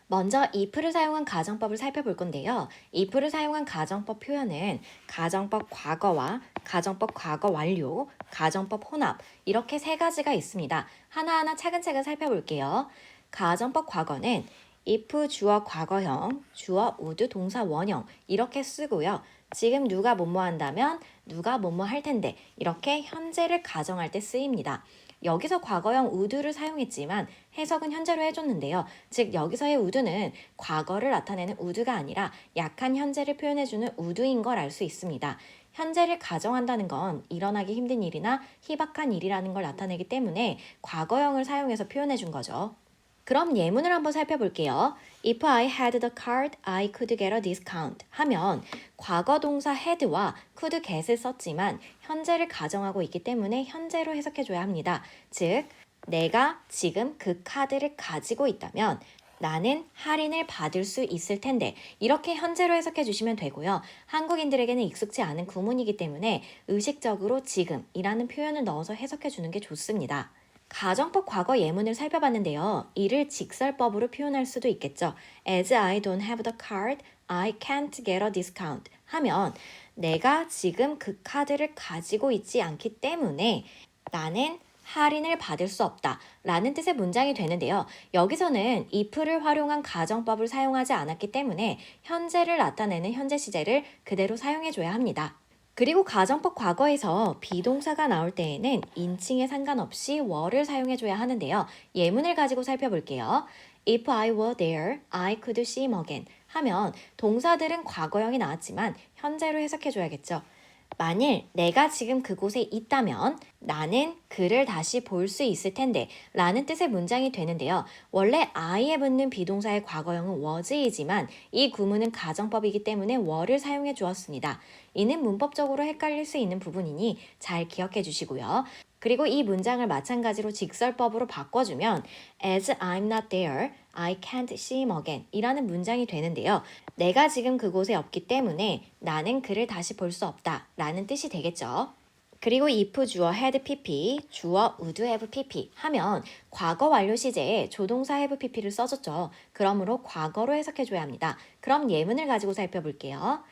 먼저 if를 사용한 가정법을 살펴볼 건데요. if를 사용한 가정법 표현은 가정법 과거와 가정법 과거 완료, 가정법 혼합 이렇게 세 가지가 있습니다. 하나하나 차근차근 살펴볼게요. 가정법 과거는 if 주어 과거형, 주어 would 동사 원형 이렇게 쓰고요. 지금 누가 뭐뭐 한다면 누가 뭐뭐 할 텐데 이렇게 현재를 가정할 때 쓰입니다. 여기서 과거형 would를 사용했지만 해석은 현재로 해줬는데요. 즉 여기서의 would는 과거를 나타내는 would가 아니라 약한 현재를 표현해주는 would인 걸 알 수 있습니다. 현재를 가정한다는 건 일어나기 힘든 일이나 희박한 일이라는 걸 나타내기 때문에 과거형을 사용해서 표현해준 거죠. 그럼 예문을 한번 살펴볼게요. If I had the card, I could get a discount 하면 과거 동사 had와 could get을 썼지만 현재를 가정하고 있기 때문에 현재로 해석해줘야 합니다. 즉, 내가 지금 그 카드를 가지고 있다면 나는 할인을 받을 수 있을 텐데 이렇게 현재로 해석해 주시면 되고요. 한국인들에게는 익숙지 않은 구문이기 때문에 의식적으로 지금이라는 표현을 넣어서 해석해 주는 게 좋습니다. 가정법 과거 예문을 살펴봤는데요. 이를 직설법으로 표현할 수도 있겠죠. As I don't have the card, I can't get a discount 하면 내가 지금 그 카드를 가지고 있지 않기 때문에 나는 할인을 받을 수 없다 라는 뜻의 문장이 되는데요. 여기서는 if를 활용한 가정법을 사용하지 않았기 때문에 현재를 나타내는 현재 시제를 그대로 사용해줘야 합니다. 그리고 가정법 과거에서 비동사가 나올 때에는 인칭에 상관없이 were를 사용해줘야 하는데요. 예문을 가지고 살펴볼게요. If I were there, I could see him again 하면 동사들은 과거형이 나왔지만 현재로 해석해줘야겠죠. 만일 내가 지금 그곳에 있다면 나는 그를 다시 볼 수 있을 텐데 라는 뜻의 문장이 되는데요. 원래 I에 붙는 비동사의 과거형은 was이지만 이 구문은 가정법이기 때문에 were를 사용해 주었습니다. 이는 문법적으로 헷갈릴 수 있는 부분이니 잘 기억해 주시고요. 그리고 이 문장을 마찬가지로 직설법으로 바꿔주면 As I'm not there, I can't see him again 이라는 문장이 되는데요. 내가 지금 그곳에 없기 때문에 나는 그를 다시 볼 수 없다 라는 뜻이 되겠죠. 그리고 if 주어 had pp, 주어 would have pp 하면 과거 완료 시제에 조동사 have pp를 써줬죠. 그러므로 과거로 해석해줘야 합니다. 그럼 예문을 가지고 살펴볼게요.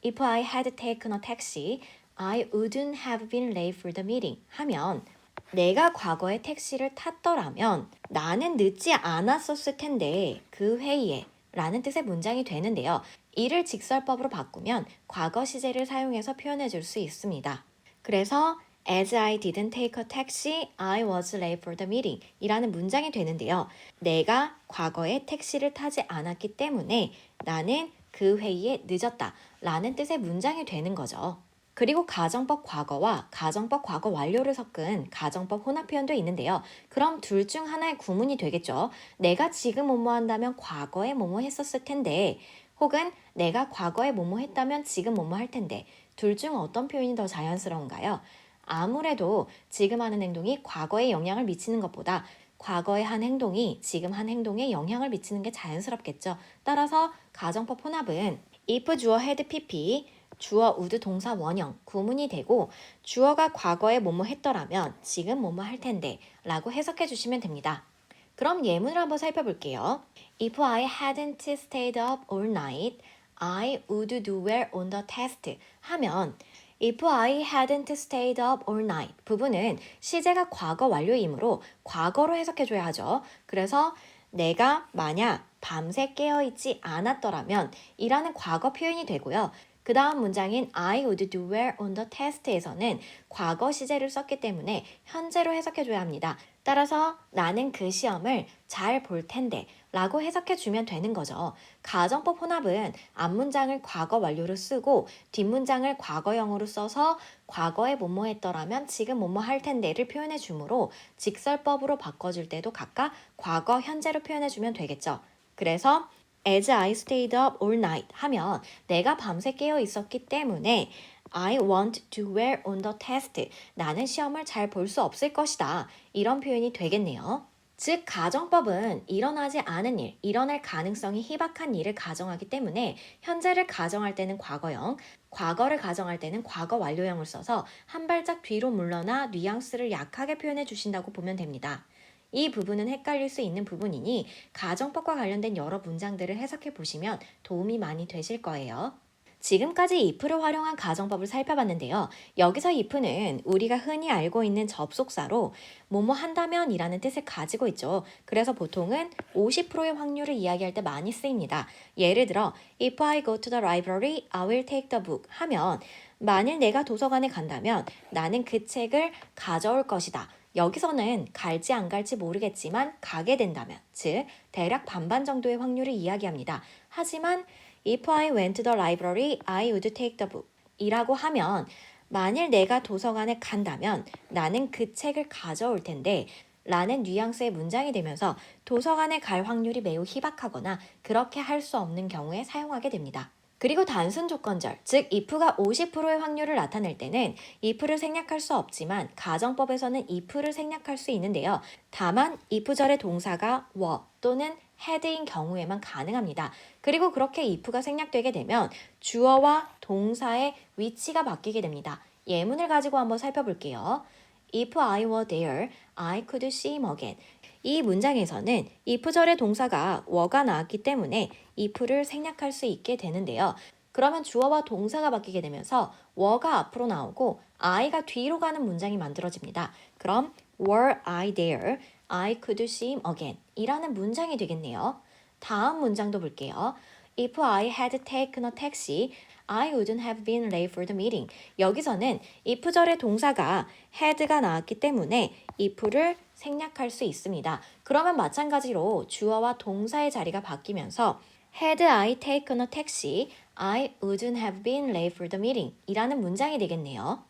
If I had taken a taxi, I wouldn't have been late for the meeting 하면 내가 과거에 택시를 탔더라면 나는 늦지 않았었을 텐데 그 회의에 라는 뜻의 문장이 되는데요. 이를 직설법으로 바꾸면 과거 시제를 사용해서 표현해 줄 수 있습니다. 그래서 As I didn't take a taxi, I was late for the meeting 이라는 문장이 되는데요. 내가 과거에 택시를 타지 않았기 때문에 나는 그 회의에 늦었다 라는 뜻의 문장이 되는 거죠. 그리고 가정법 과거와 가정법 과거 완료를 섞은 가정법 혼합 표현도 있는데요. 그럼 둘 중 하나의 구문이 되겠죠. 내가 지금 뭐뭐 한다면 과거에 뭐뭐 했었을 텐데 혹은 내가 과거에 뭐뭐 했다면 지금 뭐뭐 할 텐데 둘 중 어떤 표현이 더 자연스러운가요? 아무래도 지금 하는 행동이 과거에 영향을 미치는 것보다 과거의 한 행동이 지금 한 행동에 영향을 미치는 게 자연스럽겠죠. 따라서 가정법 혼합은 if 주어 had pp 주어 would 동사 원형 구문이 되고 주어가 과거에 뭐뭐 했더라면 지금 뭐뭐 할 텐데 라고 해석해 주시면 됩니다. 그럼 예문을 한번 살펴볼게요. If I hadn't stayed up all night, I would do well on the test 하면 If I hadn't stayed up all night 부분은 시제가 과거 완료이므로 과거로 해석해줘야 하죠. 그래서 내가 만약 밤새 깨어있지 않았더라면 이라는 과거 표현이 되고요. 그 다음 문장인 I would do well on the test에서는 과거 시제를 썼기 때문에 현재로 해석해줘야 합니다. 따라서 나는 그 시험을 잘 볼 텐데 라고 해석해주면 되는 거죠. 가정법 혼합은 앞문장을 과거 완료로 쓰고 뒷문장을 과거형으로 써서 과거에 뭐뭐 했더라면 지금 뭐뭐 할 텐데를 표현해 주므로 직설법으로 바꿔줄 때도 각각 과거, 현재로 표현해 주면 되겠죠. 그래서 As I stayed up all night 하면 내가 밤새 깨어 있었기 때문에 I won't do well on the test. 나는 시험을 잘 볼 수 없을 것이다. 이런 표현이 되겠네요. 즉, 가정법은 일어나지 않은 일, 일어날 가능성이 희박한 일을 가정하기 때문에 현재를 가정할 때는 과거형, 과거를 가정할 때는 과거 완료형을 써서 한 발짝 뒤로 물러나 뉘앙스를 약하게 표현해 주신다고 보면 됩니다. 이 부분은 헷갈릴 수 있는 부분이니 가정법과 관련된 여러 문장들을 해석해 보시면 도움이 많이 되실 거예요. 지금까지 if를 활용한 가정법을 살펴봤는데요. 여기서 if는 우리가 흔히 알고 있는 접속사로 뭐뭐 한다면 이라는 뜻을 가지고 있죠. 그래서 보통은 50%의 확률을 이야기할 때 많이 쓰입니다. 예를 들어 If I go to the library, I will take the book 하면 만일 내가 도서관에 간다면 나는 그 책을 가져올 것이다. 여기서는 갈지 안 갈지 모르겠지만 가게 된다면, 즉 대략 반반 정도의 확률을 이야기합니다. 하지만 If I went to the library, I would take the book. 이라고 하면 만일 내가 도서관에 간다면 나는 그 책을 가져올 텐데 라는 뉘앙스의 문장이 되면서 도서관에 갈 확률이 매우 희박하거나 그렇게 할 수 없는 경우에 사용하게 됩니다. 그리고 단순 조건절, 즉 if가 50%의 확률을 나타낼 때는 if를 생략할 수 없지만 가정법에서는 if를 생략할 수 있는데요. 다만 if절의 동사가 were 또는 had인 경우에만 가능합니다. 그리고 그렇게 if가 생략되게 되면 주어와 동사의 위치가 바뀌게 됩니다. 예문을 가지고 한번 살펴볼게요. If I were there, I could see him again. 이 문장에서는 if절의 동사가 were가 나왔기 때문에 if를 생략할 수 있게 되는데요. 그러면 주어와 동사가 바뀌게 되면서 were가 앞으로 나오고 I가 뒤로 가는 문장이 만들어집니다. 그럼 were I there, I could see him again 이라는 문장이 되겠네요. 다음 문장도 볼게요. If I had taken a taxi, I wouldn't have been late for the meeting. 여기서는 if절의 동사가 had가 나왔기 때문에 if를 생략할 수 있습니다. 그러면 마찬가지로 주어와 동사의 자리가 바뀌면서 Had I taken a taxi, I wouldn't have been late for the meeting 이라는 문장이 되겠네요.